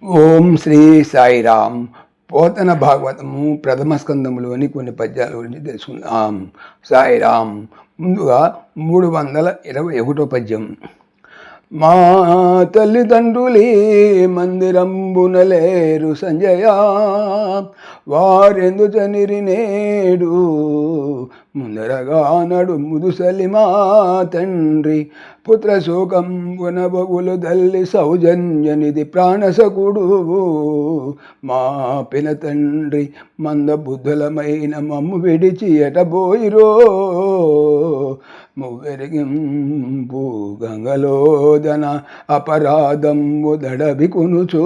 ఓం శ్రీ సాయిరామ్. పోతన భాగవతము ప్రథమ స్కందములోని కొన్ని పద్యాల గురించి తెలుసుకుందాం. సాయిరామ్. ముందుగా 321 పద్యం. మా తల్లిదండ్రులీ మందిరంబునలేరు సంజయ, వారెందు చనిరి నేడు ముందరగా నడు ముదుసలి మా తండ్రి, పుత్రశోకంబున బగులు తల్లి సౌజన్యనిధి ప్రాణసకుడు, మా పిన తండ్రి మందబుద్ధులమైన మమ్ము విడిచి ఎటబోయిరో, మువ్వెరిగింపు గంగలోదన అపరాధంబు దడబి కొనుచు,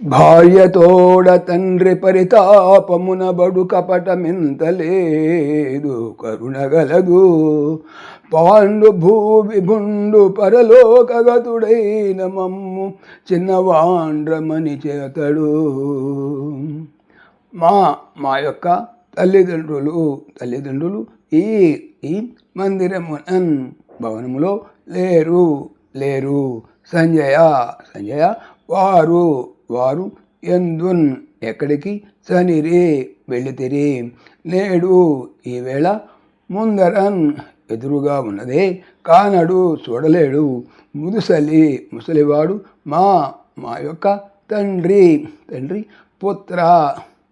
భార్యతోడ తండ్రి పరితాపమున బడు కపటమింతలేదు కరుణగలదు, పాండు భూవిభుండు పరలోకగతుడైన మమ్ము చిన్నవాండ్రమని చేతడు. మా యొక్క తల్లిదండ్రులు ఈ మందిరమునన్ భవనములో లేరు. సంజయ వారు ఎందున్ ఎక్కడికి చనిరి వెళ్ళితిరి, నేడు ఈవేళ ముందరన్ ఎదురుగా ఉన్నదే కానడు చూడలేడు, ముసలివాడు మా యొక్క తండ్రి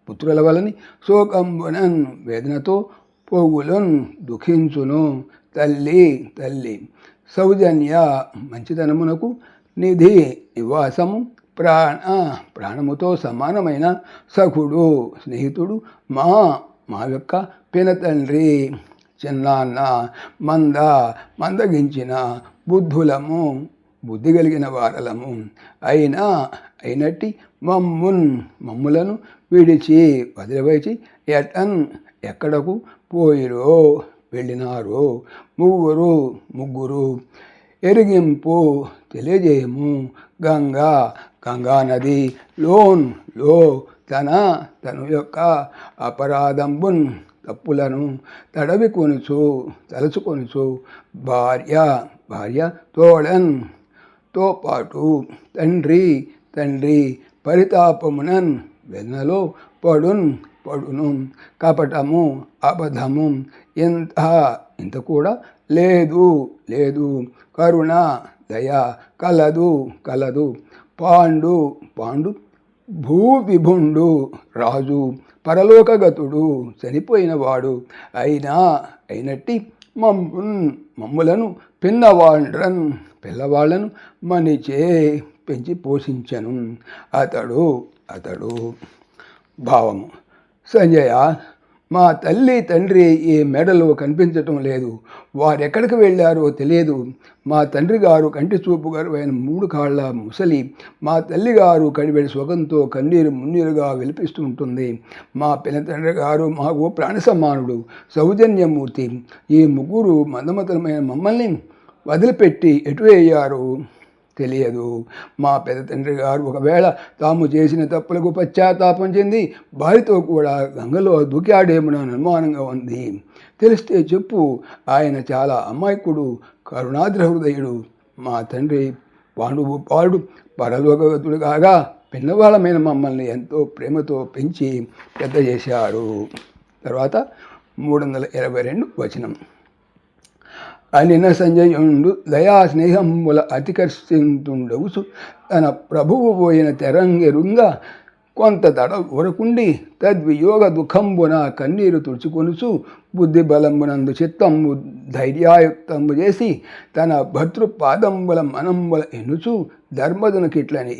పుత్రుల వలని శోకంబునన్ వేదనతో పోగులున్ దుఃఖించును. తల్లి సౌజన్య మంచితనమునకు నిధి నివాసము, ప్రాణముతో సమానమైన సఖుడు స్నేహితుడు మా యొక్క పినతండ్రి, చిన్నాన్న మందగించిన బుద్ధి కలిగిన వారలము అయినట్టి మమ్ములను విడిచి వదిలివేసి ఎక్కడకు పోయిరో వెళ్ళినారో ముగ్గురు ఎరిగింపు తెలియజేయము. గంగా నది లో తను యొక్క అపరాధంబున్ తప్పులను తలుచుకొనుచు భార్య తో పాటు తండ్రి పరితాపమునన్ వేదనలో పడును. కపటము అబద్ధము ఇంత కూడా లేదు. కరుణ దయ కలదు. పాండు భూవిభుండు రాజు పరలోకగతుడు చనిపోయినవాడు అయినట్టి మమ్ములను పిల్లవాళ్లను మనిచే పెంచి పోషించను అతడు. భావము. సంజయ, మా తల్లి తండ్రి ఈ మెడలో కనిపించటం లేదు. వారెక్కడికి వెళ్ళారో తెలియదు. మా తండ్రి గారు కంటి చూపు గరువైన 3 కాళ్ళ ముసలి, మా తల్లిగారు కడివెడి స్వగంతో కన్నీరు మున్నీరుగా విలిపిస్తూ ఉంటుంది. మా పినతండ్రి గారు మాకు ప్రాణ సమానుడు, సౌజన్యమూర్తి. ఈ ముగ్గురు మందమతులమైన మమ్మల్ని వదిలిపెట్టి ఎటు అయ్యారు తెలియదు. మా పెద్ద తండ్రి గారు ఒకవేళ తాము చేసిన తప్పులకు పశ్చాత్తాపం చెంది భార్యతో కూడా గంగలో దూకాడేమో అనుమానంగా ఉంది. తెలిస్తే చెప్పు. ఆయన చాలా అమాయకుడు, కరుణాద్ర హృదయుడు. మా తండ్రి పాండు పరలోకగతుడు కాగా పిన్నవాళ్ళమైన మమ్మల్ని ఎంతో ప్రేమతో పెంచి పెద్ద చేశాడు. తర్వాత 322 వచనం. అనిన సంజయుండు దయా స్నేహముల అతికర్షింతుండవుసు, తన ప్రభువు పోయిన తెరంగెరుంగా కొంత తడ ఊరకుండి తద్వియోగ దుఃఖంబున కన్నీరు తుడుచుకొనుచు, బుద్ధి బలంబునందు చిత్తంబు ధైర్యాయుక్తంబు చేసి తన భర్తృపాదంబుల మనంబుల ఎనుచు ధర్మదునకిట్లని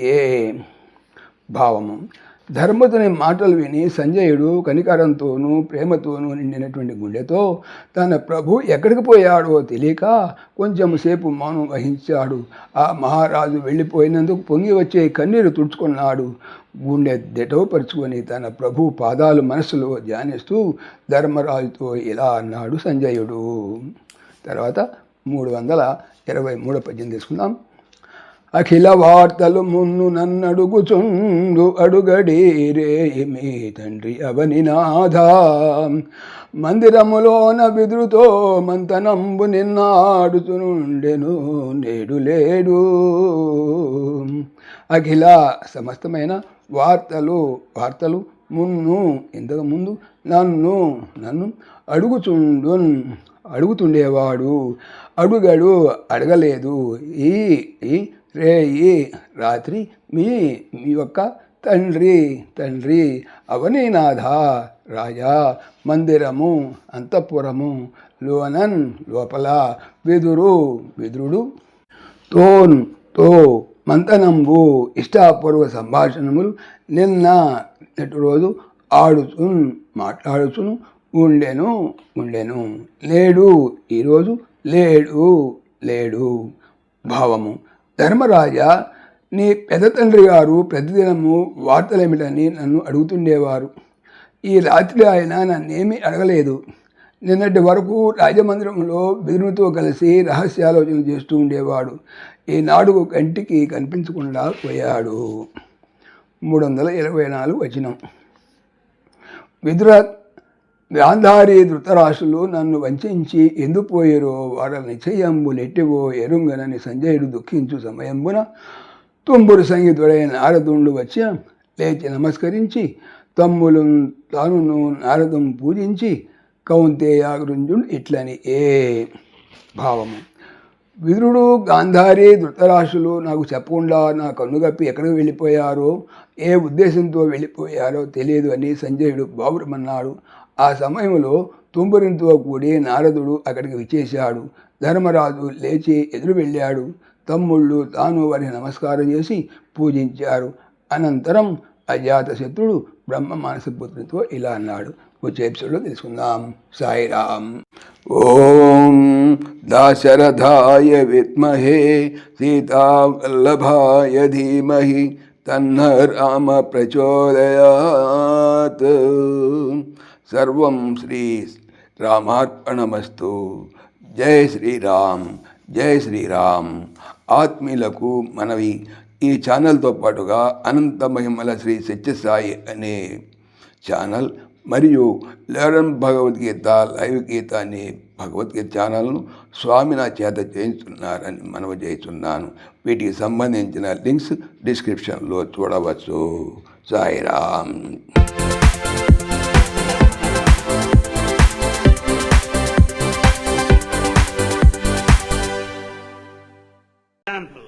భావము. ధర్మతుని మాటలు విని సంజయుడు కనికరంతోనూ ప్రేమతోనూ నిండినటువంటి గుండెతో తన ప్రభు ఎక్కడికి పోయాడో తెలియక కొంచెం సేపు మౌనం వహించాడు. ఆ మహారాజు వెళ్ళిపోయినందుకు పొంగి వచ్చే కన్నీరు తుడుచుకున్నాడు. గుండె దెటవపరుచుకొని తన ప్రభు పాదాలు మనసులో ధ్యానిస్తూ ధర్మరాజుతో ఇలా అన్నాడు సంజయుడు. తర్వాత 323 పద్యం తీసుకుందాం. అఖిల వార్తలు మున్ను నన్నడుగుచుండు అడుగడీరేమి తండ్రి అవనినాథా, మందిరములోన విదురుతో మంతనంబు నిన్నాడుచునుండెను నేడు లేడు. అఖిల సమస్తమైన వార్తలు మున్ను ఇంతకు ముందు నన్ను అడుగుతుండేవాడు. అడగలేదు. ఈ రేయి రాత్రి మీ యొక్క తండ్రి అవనీనాథ రాజా మందిరము అంతఃపురము లోపల విదురుడు తో మంతనంబు ఇష్టాపూర్వ సంభాషణములు నిన్నటి రోజు మాట్లాడుచును ఉండెను. లేడు ఈరోజు లేడు. భావము: ధర్మరాజా, నీ పెద్ద తండ్రి గారు ప్రతిదినము వార్తలేమిటని నన్ను అడుగుతుండేవారు. ఈ రాత్రి ఆయన నన్నేమీ అడగలేదు. నిన్నటి వరకు రాజమందిరంలో విదురునితో కలిసి రహస్యాలోచన చేస్తూ ఉండేవాడు. ఈనాడు కంటికి కనిపించకుండా పోయాడు. 324 వచనం. విదుర గాంధారి ధృతరాష్ట్రులు నన్ను వంచి ఎందుపోయారో వారి నిశ్చయంబు నెట్టివో ఎరుంగనని సంజయుడు దుఃఖించు సమయంబున తుంబురు సంగీతుడైన నారదుండు వచ్చి లేచి నమస్కరించి తానును నారదం పూజించి కౌంతేయాగృంజుడు ఇట్లని భావము: విదురుడు గాంధారి ధృతరాష్ట్రులు నాకు చెప్పకుండా నా కన్నుగప్పి ఎక్కడికి వెళ్ళిపోయారో, ఏ ఉద్దేశంతో వెళ్ళిపోయారో తెలియదు అని సంజయుడు బావురమన్నాడు. ఆ సమయంలో తుంబురితో కూడి నారదుడు అక్కడికి విచ్చేశాడు. ధర్మరాజు లేచి ఎదురు వెళ్ళాడు. తమ్ముళ్ళు తాను వారికి నమస్కారం చేసి పూజించారు. అనంతరం అజాతశత్రుడు బ్రహ్మ మానసపుత్రునితో ఇలా అన్నాడు. వచ్చే ఎపిసోడ్లో తెలుసుకుందాం. సాయిరామ్. ఓం దాశరథాయ విద్మహే సీతావల్లభాయ ధీమహి తన్న రామ ప్రచోదయాత్. సర్వం శ్రీ రామార్పణమస్తు. జై శ్రీరామ్, జై శ్రీరామ్. ఆత్మీయులకు మనవి: ఈ ఛానల్తో పాటుగా అనంత మహిమల శ్రీ సత్యసాయి అనే ఛానల్ మరియు లెర్న్ భగవద్గీత లైవ్ గీత అనే భగవద్గీత ఛానల్ను స్వామి నా చేత చేయించున్నారని మనవి చేస్తున్నాను. వీటికి సంబంధించిన లింక్స్ డిస్క్రిప్షన్లో చూడవచ్చు. సాయిరామ్.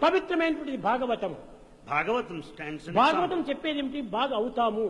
పవిత్రమైనటువంటి Bhagavatam Bhagavatam stands in Bhagavatam చెప్పేది ఏమిటి? బాగా అవుతాము